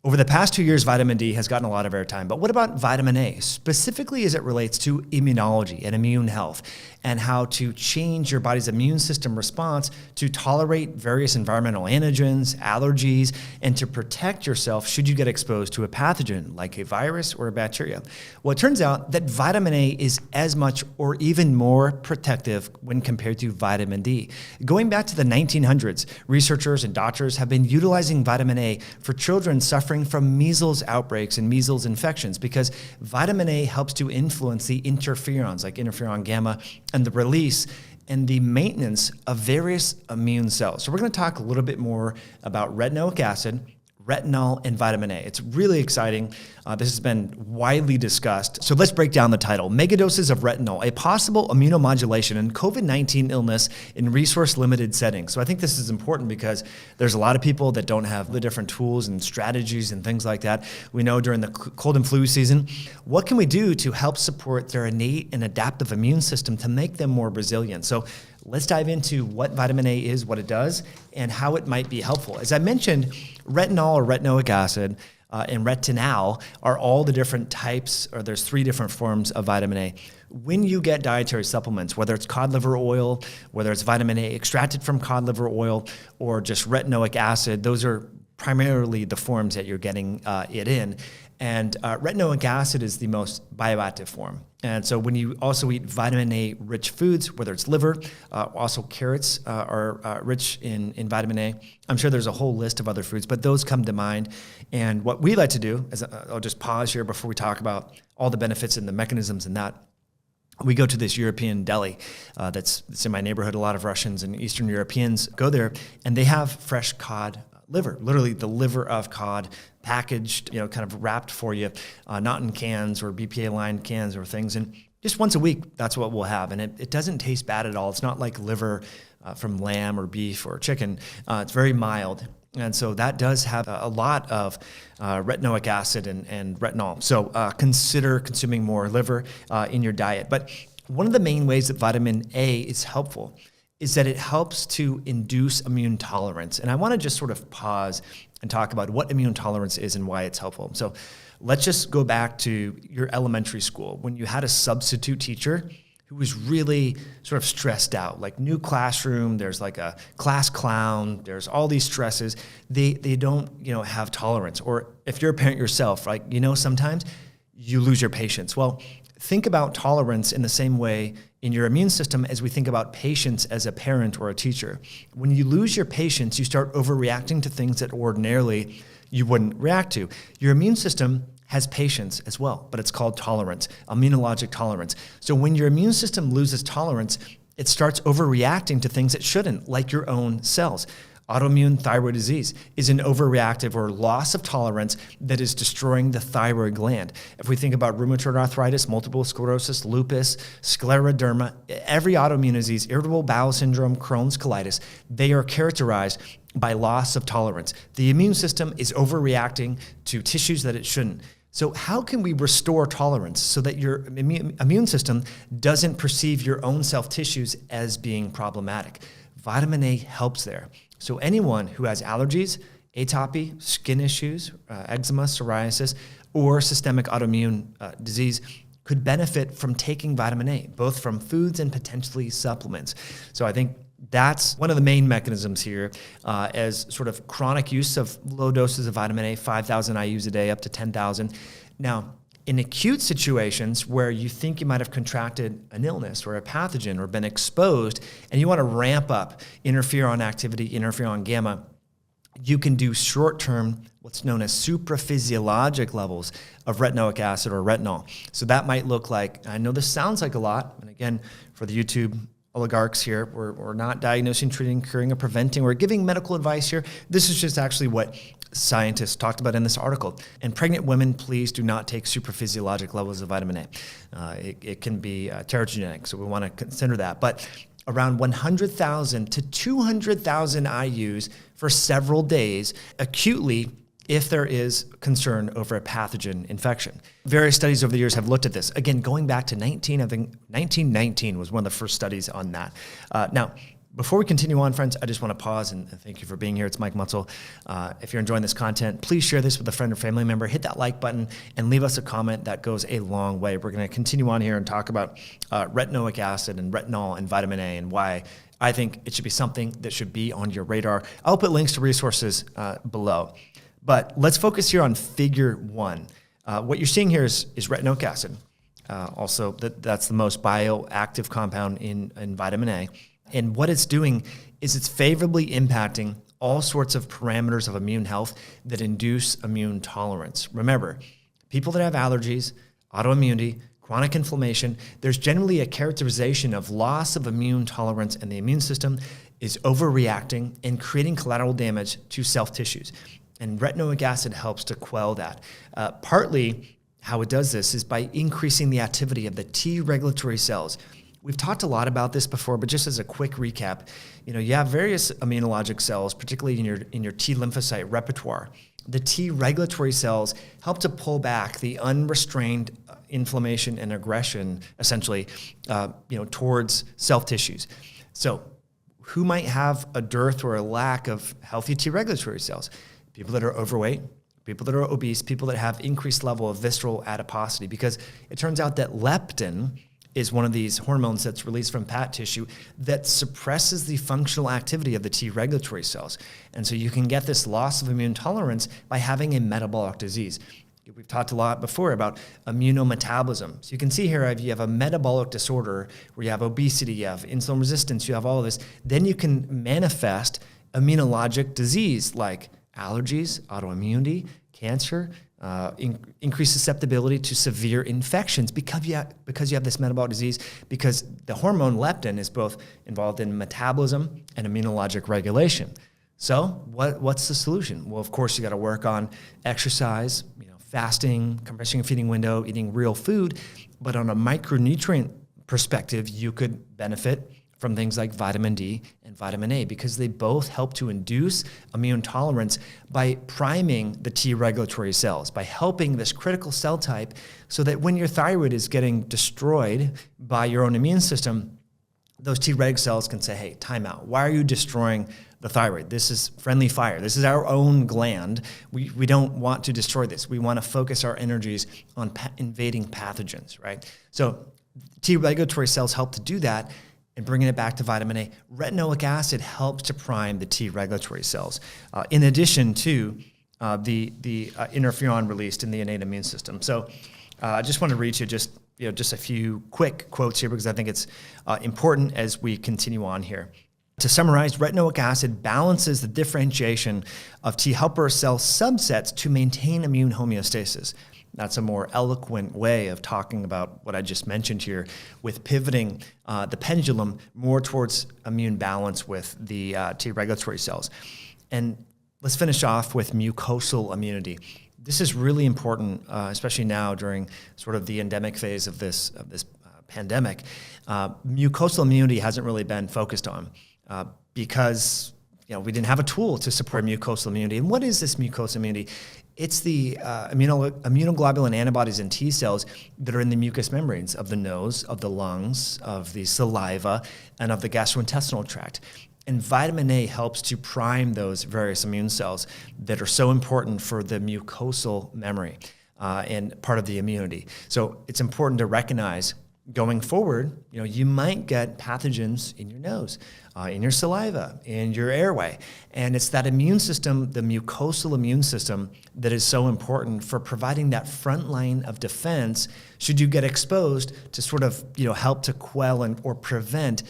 Over the past 2 years, vitamin D has gotten a lot of airtime, but what about vitamin A, specifically as it relates to immunology and immune health, and how to change your body's immune system response to tolerate various environmental antigens, allergies, and to protect yourself should you get exposed to a pathogen like a virus or a bacteria? Well, it turns out that vitamin A is as much or even more protective when compared to vitamin D. Going back to the 1900s, researchers and doctors have been utilizing vitamin A for children suffering from measles outbreaks and measles infections because vitamin A helps to influence the interferons like interferon gamma and the release and the maintenance of various immune cells. So we're going to talk a little bit more about retinoic acid, retinol, and vitamin A. It's really exciting. This has been widely discussed. So let's break down the title. Megadoses of retinol, a possible immunomodulation in COVID-19 illness in resource-limited settings. So I think this is important because there's a lot of people that don't have the different tools and strategies and things like that. We know during the cold and flu season, what can we do to help support their innate and adaptive immune system to make them more resilient? So let's dive into what vitamin A is, what it does, and how it might be helpful. As I mentioned, retinol or retinoic acid and retinal are all the different types, or there's 3 different forms of vitamin A. When you get dietary supplements, whether it's cod liver oil, whether it's vitamin A extracted from cod liver oil, or just retinoic acid, those are primarily the forms that you're getting it in. And retinoic acid is the most bioactive form. And so when you also eat vitamin A rich foods, whether it's liver, also carrots are rich in vitamin A. I'm sure there's a whole list of other foods, but those come to mind. And what we like to do is, I'll just pause here before we talk about all the benefits and the mechanisms in that. We go to this European deli that's in my neighborhood. A lot of Russians and Eastern Europeans go there, and they have fresh cod liver, literally the liver of cod, packaged, kind of wrapped for you, not in cans or BPA-lined cans or things. And just once a week, that's what we'll have. And it doesn't taste bad at all. It's not like liver from lamb or beef or chicken. It's very mild. And so that does have a lot of retinoic acid and retinol. So consider consuming more liver in your diet. But one of the main ways that vitamin A is helpful is that it helps to induce immune tolerance. And I want to just sort of pause and talk about what immune tolerance is and why it's helpful. So let's just go back to your elementary school when you had a substitute teacher who was really sort of stressed out, like new classroom, there's like a class clown, there's all these stresses. They don't, have tolerance. Or if you're a parent yourself, right, sometimes you lose your patience. Well, think about tolerance in the same way in your immune system as we think about patience as a parent or a teacher. When you lose your patience, you start overreacting to things that ordinarily you wouldn't react to. Your immune system has patience as well, but it's called tolerance, immunologic tolerance. So when your immune system loses tolerance, it starts overreacting to things it shouldn't, like your own cells. Autoimmune thyroid disease is an overreactive or loss of tolerance that is destroying the thyroid gland. If we think about rheumatoid arthritis, multiple sclerosis, lupus, scleroderma, every autoimmune disease, irritable bowel syndrome, Crohn's, colitis, they are characterized by loss of tolerance. The immune system is overreacting to tissues that it shouldn't. So how can we restore tolerance so that your immune system doesn't perceive your own self-tissues as being problematic? Vitamin A helps there. So anyone who has allergies, atopy, skin issues, eczema, psoriasis, or systemic autoimmune disease could benefit from taking vitamin A, both from foods and potentially supplements. So I think that's one of the main mechanisms here as sort of chronic use of low doses of vitamin A, 5,000 IUs a day up to 10,000. Now, in acute situations where you think you might have contracted an illness or a pathogen or been exposed and you want to ramp up interferon activity, interferon gamma, you can do short-term, what's known as supraphysiologic levels of retinoic acid or retinol. So that might look like, I know this sounds like a lot, and again, for the YouTube oligarchs here, we're not diagnosing, treating, curing, or preventing, or giving medical advice here. This is just actually what scientists talked about in this article. And pregnant women, please do not take supraphysiologic levels of vitamin A. It can be teratogenic, so we want to consider that. But around 100,000 to 200,000 IUs for several days acutely if there is concern over a pathogen infection. Various studies over the years have looked at this. Again, going back to 1919 was one of the first studies on that. Now, Before we continue on, friends, I just want to pause and thank you for being here. It's Mike Mutzel. If you're enjoying this content, please share this with a friend or family member. Hit that like button and leave us a comment. That goes a long way. We're going to continue on here and talk about retinoic acid and retinol and vitamin A and why I think it should be something that should be on your radar. I'll put links to resources below. But let's focus here on figure 1. What you're seeing here is retinoic acid. Also, that's the most bioactive compound in vitamin A. And what it's doing is it's favorably impacting all sorts of parameters of immune health that induce immune tolerance. Remember, people that have allergies, autoimmunity, chronic inflammation, there's generally a characterization of loss of immune tolerance, and the immune system is overreacting and creating collateral damage to self tissues. And retinoic acid helps to quell that. Partly how it does this is by increasing the activity of the T regulatory cells. We've talked a lot about this before, but just as a quick recap, you have various immunologic cells, particularly in your T lymphocyte repertoire. The T regulatory cells help to pull back the unrestrained inflammation and aggression, essentially, towards self tissues. So, who might have a dearth or a lack of healthy T regulatory cells? People that are overweight, people that are obese, people that have increased level of visceral adiposity, because it turns out that leptin is one of these hormones that's released from fat tissue that suppresses the functional activity of the T regulatory cells. And so you can get this loss of immune tolerance by having a metabolic disease. We've talked a lot before about immunometabolism. So you can see here, if you have a metabolic disorder where you have obesity, you have insulin resistance, you have all of this, then you can manifest immunologic disease like allergies, autoimmunity, cancer, increased susceptibility to severe infections because you have this metabolic disease, because the hormone leptin is both involved in metabolism and immunologic regulation. So what's the solution? Well, of course, you got to work on exercise, fasting, compressing your feeding window, eating real food. But on a micronutrient perspective, you could benefit from things like vitamin D and vitamin A, because they both help to induce immune tolerance by priming the T regulatory cells, by helping this critical cell type so that when your thyroid is getting destroyed by your own immune system, those T reg cells can say, hey, time out. Why are you destroying the thyroid? This is friendly fire. This is our own gland. We don't want to destroy this. We want to focus our energies on invading pathogens, right? So T regulatory cells help to do that. And bringing it back to vitamin A, retinoic acid helps to prime the T regulatory cells, in addition to the interferon released in the innate immune system. So I just want to read you just a few quick quotes here, because I think it's important as we continue on here. To summarize, retinoic acid balances the differentiation of T helper cell subsets to maintain immune homeostasis. That's a more eloquent way of talking about what I just mentioned here, with pivoting the pendulum more towards immune balance with the T regulatory cells. And let's finish off with mucosal immunity. This is really important, especially now during sort of the endemic phase of this pandemic. Mucosal immunity hasn't really been focused on because we didn't have a tool to support mucosal immunity. And what is this mucosal immunity? It's the immunoglobulin antibodies and T cells that are in the mucous membranes of the nose, of the lungs, of the saliva, and of the gastrointestinal tract. And vitamin A helps to prime those various immune cells that are so important for the mucosal memory and part of the immunity. So it's important to recognize going forward, you might get pathogens in your nose, in your saliva, in your airway. And it's that immune system, the mucosal immune system, that is so important for providing that front line of defense should you get exposed to sort of, help to quell or prevent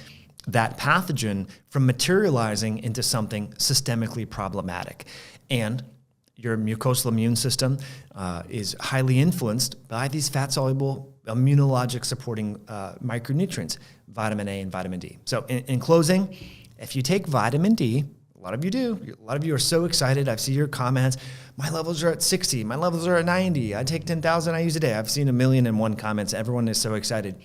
that pathogen from materializing into something systemically problematic. And your mucosal immune system is highly influenced by these fat-soluble immunologic supporting micronutrients, vitamin A and vitamin D. So in closing, if you take vitamin D, a lot of you do, a lot of you are so excited. I've seen your comments. My levels are at 60. My levels are at 90. I take 10,000 IUs a day. I've seen 1,000,001 comments. Everyone is so excited.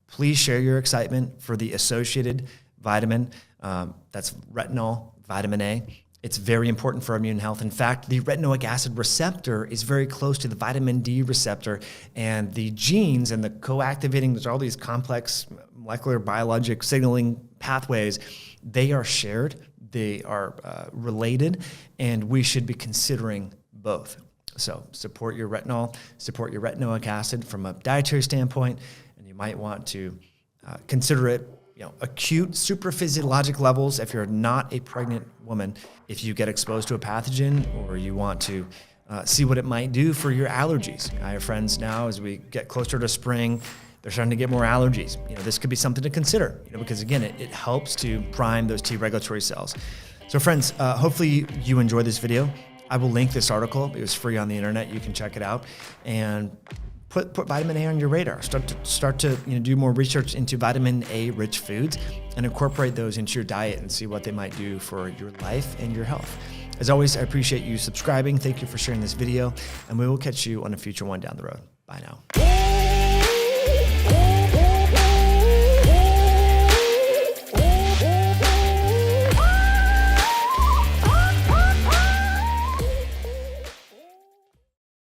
Please share your excitement for the associated vitamin. That's retinol, vitamin A. It's very important for immune health. In fact, the retinoic acid receptor is very close to the vitamin D receptor, and the genes and the co-activating, there's all these complex molecular biologic signaling pathways, they are shared, they are related, and we should be considering both. So support your retinol, support your retinoic acid from a dietary standpoint, and you might want to consider it, acute supraphysiologic levels if you're not a pregnant woman, if you get exposed to a pathogen, or you want to see what it might do for your allergies. I have friends now, as we get closer to spring, they're starting to get more allergies. This could be something to consider, because again, it helps to prime those T regulatory cells. So friends, hopefully you enjoyed this video. I will link this article. It was free on the internet. You can check it out and put vitamin A on your radar. Start to do more research into vitamin A rich foods and incorporate those into your diet and see what they might do for your life and your health. As always, I appreciate you subscribing. Thank you for sharing this video, and we will catch you on a future one down the road. Bye now.